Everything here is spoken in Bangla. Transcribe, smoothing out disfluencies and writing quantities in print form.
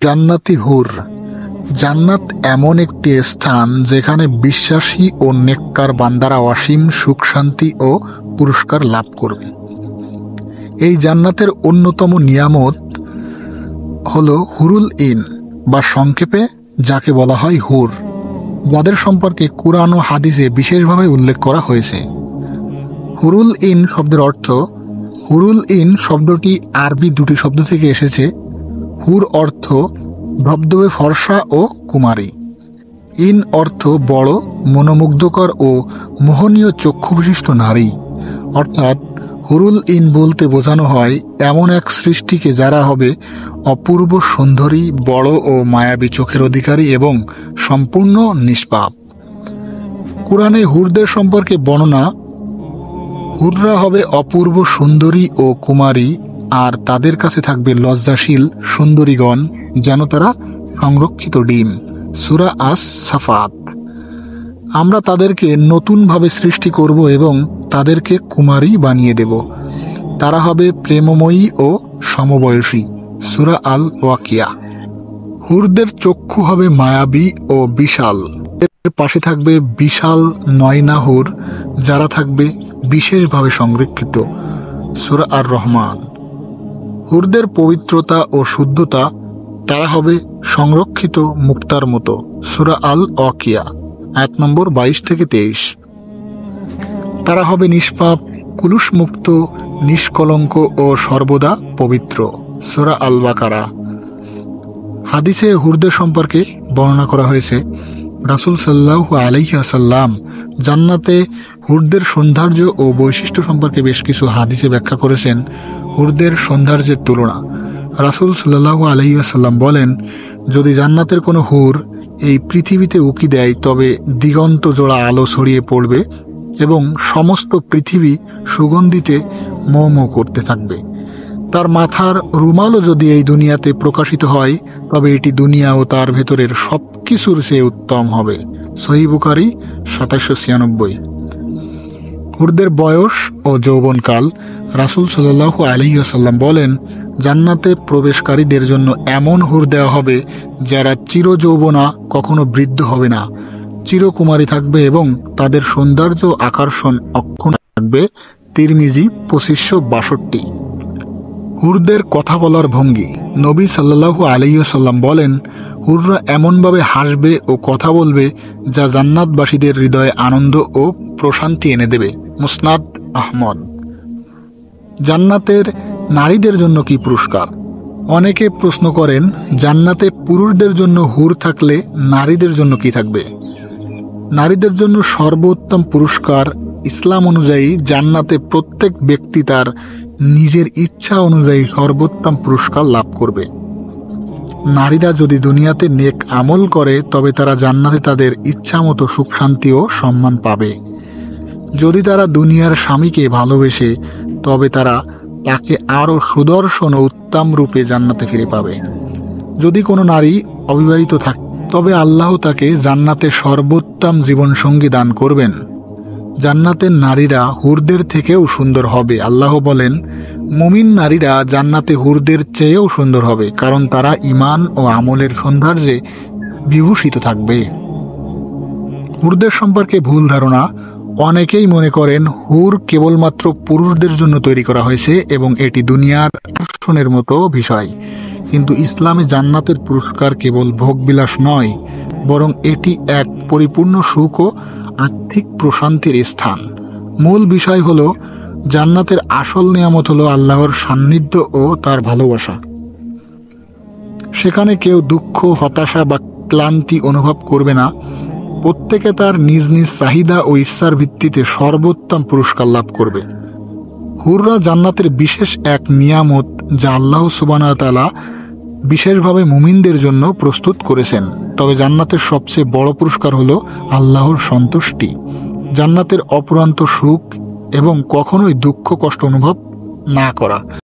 জান্নাতি হুর। জান্নাত এমন একটি স্থান যেখানে বিশ্বাসী ও নেককার বান্দারা অসীম সুখ শান্তি ও পুরস্কার লাভ করবে। এই জান্নাতের অন্যতম নিয়ামত হলো হুরুল ইন বা সংক্ষেপে যাকে বলা হয় হুর, যাদের সম্পর্কে কুরআন ও হাদিসে বিশেষভাবে উল্লেখ করা হয়েছে। হুরুল ইন শব্দের অর্থ, হুরুল ইন শব্দটি আরবি দুটি শব্দ থেকে এসেছে। হুর অর্থ ধবধবে ফর্সা ও কুমারী, ইন অর্থ বড় মনোমুগ্ধকর ও মোহনীয় চক্ষুবিশিষ্ট নারী। অর্থাৎ হুরুল ইন বলতে বোঝানো হয় এমন এক সৃষ্টিকে যারা হবে অপূর্ব সুন্দরী, বড় ও মায়াবী চোখের অধিকারী এবং সম্পূর্ণ নিষ্পাপ। কুরআনে হুরদের সম্পর্কে বর্ণনা, হুররা হবে অপূর্ব সুন্দরী ও কুমারী, আর তাদের কাছে থাকবে লজ্জাশীল সুন্দরীগণ, যেন তারা সংরক্ষিত ডিম। সূরা আস-সাফাত। আমরা তাদেরকে নতুনভাবে সৃষ্টি করব এবং তাদেরকে কুমারী বানিয়ে দেব। তারা হবে প্রেমময়ী ও সমবয়সী। সূরা আল-ওয়াকিয়া। হুরদের চক্ষু হবে মায়াবী ও বিশাল। এর পাশে থাকবে বিশাল নয়না হুর, যারা থাকবে বিশেষভাবে সংরক্ষিত। সূরা আর-রহমান। হুরদের পবিত্রতা ও শুদ্ধতা, তারা হবে সংরক্ষিত মুক্তার মতো। সূরা আল-ওয়াকিয়া আয়াত নম্বর 22-23। তারা হবে নিষ্পাপ, কুলুষমুক্ত, নিষ্কলঙ্ক ও সর্বদা পবিত্র। সূরা আল-বাকারা। হাদিসে হুরদের সম্পর্কে বর্ণনা করা হয়েছে, রাসূল সাল্লাল্লাহু আলাইহি ওয়াসাল্লাম জান্নাতে হুরদের সৌন্দর্য ও বৈশিষ্ট্য সম্পর্কে বেশ কিছু হাদিসে ব্যাখ্যা করেছেন। হুরদের সৌন্দর্যের তুলনা, রাসূল সাল্লাল্লাহু আলাইহি ওয়াসাল্লাম বলেন, যদি জান্নাতের কোনো হুর এই পৃথিবীতে উকি দেয় তবে দিগন্ত জোড়া আলো ছড়িয়ে পড়বে এবং সমস্ত পৃথিবী সুগন্ধিতে মো মো করতে থাকবে। তার মাথার রুমালও যদি এই দুনিয়াতে প্রকাশিত হয় তবে এটি দুনিয়া ও তার ভেতরের সব কিছুর চেয়ে উত্তম হবে। সহিহ বুখারী 2796। হুরদের বয়স ও যৌবনকাল, রাসূল সাল্লাল্লাহু আলাইহি ওয়াসাল্লাম বলেন, জান্নাতে প্রবেশকারীদের জন্য এমন হুর দেওয়া হবে যারা চিরযৌবনা, কখনো বৃদ্ধ হবে না, চিরকুমারী থাকবে এবং তাদের সৌন্দর্য আকর্ষণ অক্ষুণ্ণ থাকবে। তিরমিজি 2562। হুরদের কথা বলার ভঙ্গি, নবী সাল্লাল্লাহু আলাইহি ওয়াসাল্লাম বলেন, হুররা এমনভাবে হাসবে ও কথা বলবে যা জান্নাতবাসীদের হৃদয়ে আনন্দ ও প্রশান্তি এনে দেবে। মুসনাদ আহমদ। জান্নাতের নারীদের জন্য কি পুরস্কার? অনেকে প্রশ্ন করেন, জান্নাতে পুরুষদের জন্য হুর থাকলে নারীদের জন্য কি থাকবে? নারীদের জন্য সর্বোত্তম পুরস্কার, ইসলাম অনুযায়ী জান্নাতে প্রত্যেক ব্যক্তি তার নিজের ইচ্ছা অনুযায়ী সর্বোত্তম পুরস্কার লাভ করবে। নারীরা যদি দুনিয়াতে নেক আমল করে তবে তারা জান্নাতে তাদের ইচ্ছা মতো সুখ শান্তি ও সম্মান পাবে। যদি তারা দুনিয়ার স্বামীকে ভালোবেসে তবে তারা তাকে আরও সুদর্শন ও উত্তম রূপে জান্নাতে ফিরে পাবে। যদি কোনো নারী অবিবাহিত থাকে তবে আল্লাহ তাকে জান্নাতে সর্বোত্তম জীবনসঙ্গী দান করবেন। জান্নাতের নারীরা হুরদের থেকেও সুন্দর হবে। আল্লাহ বলেন, মুমিন নারীরা জান্নাতে হুরদের চেয়েও সুন্দর হবে, কারণ তারা ঈমান ও আমলের সৌন্দর্যে বিভূষিত থাকবে। হুরদের সম্পর্কে ভুল ধারণা, অনেকেই মনে করেন হুর কেবলমাত্র পুরুষদের জন্য তৈরি করা হয়েছে এবং এটি দুনিয়ার আকর্ষণের মতো বিষয়। কিন্তু ইসলামে জান্নাতের পুরস্কার কেবল ভোগবিলাস নয়, বরং এটি এক পরিপূর্ণ সুখ ও আর্থিক প্রশান্তির স্থান। মূল বিষয় হলো, জান্নাতের আসল নিয়ামত হলো আল্লাহর সান্নিধ্য ও তার ভালোবাসা। সেখানে কেউ দুঃখ, হতাশা বা ক্লান্তি অনুভব করবে না। প্রত্যেকে তার নিজ নিজ চাহিদা ও ইচ্ছার ভিত্তিতে সর্বোত্তম পুরস্কার লাভ করবে। হুররা জান্নাতের বিশেষ এক নিয়ামত, যা আল্লাহ সুবহানাহু ওয়া তাআলা বিশেষভাবে মুমিনদের জন্য প্রস্তুত করেছেন। তবে জান্নাতের সবচেয়ে বড় পুরস্কার হলো আল্লাহর সন্তুষ্টি, জান্নাতের অপুরন্ত সুখ এবং কখনোই দুঃখ কষ্ট অনুভব না করা।